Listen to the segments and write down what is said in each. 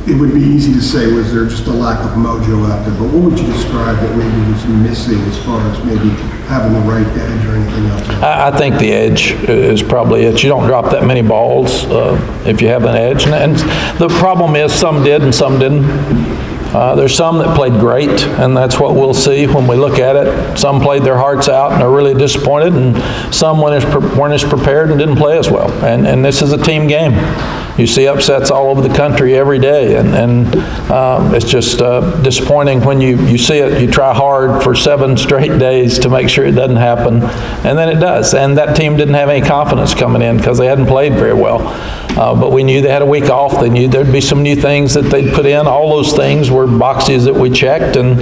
it would be easy to say, was there just a lack of mojo out there? But what would you describe that maybe was missing as far as maybe having the right edge or anything else? I think the edge is probably it. You don't drop that many balls if you have an edge. And the problem is some did and some didn't. There's some that played great, and that's what we'll see when we look at it. Some played their hearts out and are really disappointed, and some weren't as prepared and didn't play as well. And this is a team game. You see upsets all over the country every day, and it's just disappointing when you see it. You try hard for 7 straight days to make sure it doesn't happen, and then it does. And that team didn't have any confidence coming in because they hadn't played very well. But we knew they had a week off. They knew there'd be some new things that they'd put in. All those things were boxes that we checked, and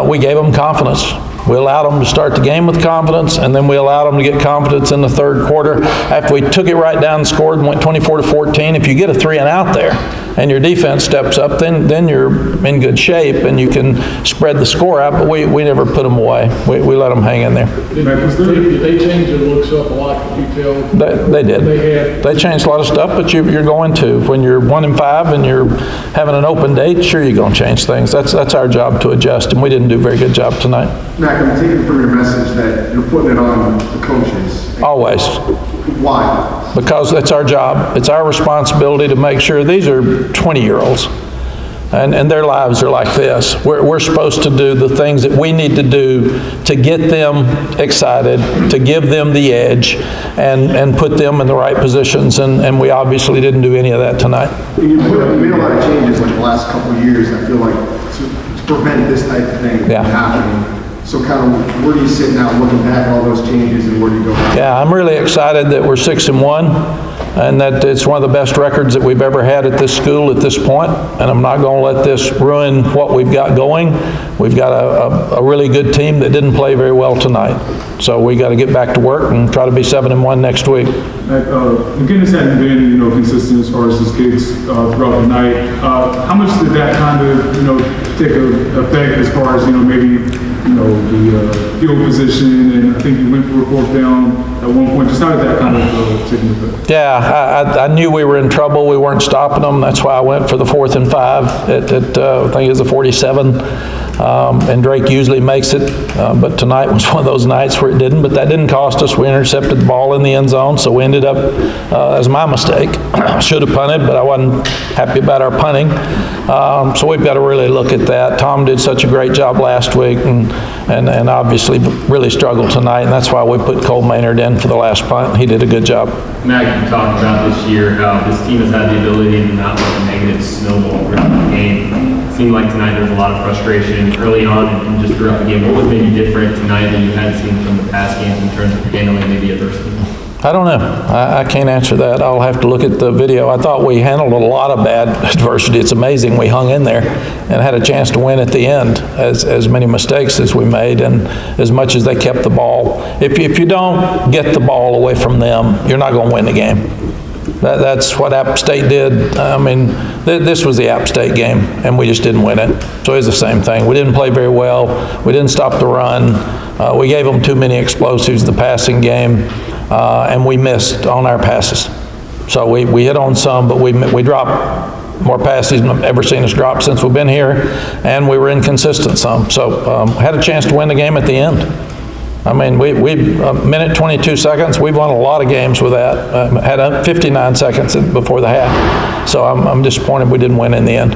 we gave them confidence. We allowed them to start the game with confidence, and then we allowed them to get confidence in the third quarter. After we took it right down and scored and went 24-14, if you get a 3 and out there and your defense steps up, then you're in good shape and you can spread the score out, but we never put them away. We let them hang in there. Did they change the looks up a lot? Could you tell? They did. They changed a lot of stuff, but you're going to. When you're 1-5 and you're having an open date, sure you're going to change things. That's our job to adjust, and we didn't do a very good job tonight. Mack, I'm taking from your message that you're putting it on the coaches. Always. Why? Because that's our job. It's our responsibility to make sure these are 20-year-olds. And their lives are like this. We're supposed to do the things that we need to do to get them excited, to give them the edge, and put them in the right positions, and we obviously didn't do any of that tonight. You made a lot of changes like the last couple of years, I feel like, to prevent this type of thing from happening. So kind of where do you sit now looking back at all those changes, and where do you go? Yeah, I'm really excited that we're 6-1. And that it's one of the best records that we've ever had at this school at this point. And I'm not going to let this ruin what we've got going. We've got a really good team that didn't play very well tonight. So we got to get back to work and try to be 7-1 next week. McGinnis hadn't been, consistent as far as his kicks throughout the night. How much did that kind of, take effect as far as, maybe, the field position, and I think you went for a 4th down at one point. Just how did that kind of take effect? Yeah, I knew we were in trouble. We weren't stopping them. That's why I went for the 4th and 5 at I think it was a 47. And Drake usually makes it, but tonight was one of those nights where it didn't, but that didn't cost us. We intercepted the ball in the end zone, so we ended up, as my mistake. Should have punted, but I wasn't happy about our punting. So we've got to really look at that. Tom did such a great job last week, and obviously really struggled tonight, and that's why we put Cole Maynard in for the last punt. He did a good job. Mack, you talked about this year how this team has had the ability to not let the negative snowball throughout the game. It seemed like tonight there was a lot of frustration early on and just throughout the game. What was maybe different tonight than you had seen from the past games in terms of handling maybe adversity? I don't know. I can't answer that. I'll have to look at the video. I thought we handled a lot of bad adversity. It's amazing we hung in there and had a chance to win at the end, as many mistakes as we made and as much as they kept the ball. If you don't get the ball away from them, you're not going to win the game. That's what App State did. I mean, this was the App State game, and we just didn't win it. So it was the same thing. We didn't play very well. We didn't stop the run. We gave them too many explosives in the passing game, and we missed on our passes. So we hit on some, but we dropped more passes than I've ever seen us drop since we've been here, and we were inconsistent some. So had a chance to win the game at the end. I mean, we minute 22 seconds. We've won a lot of games with that. Had 59 seconds before the half. So I'm disappointed we didn't win in the end.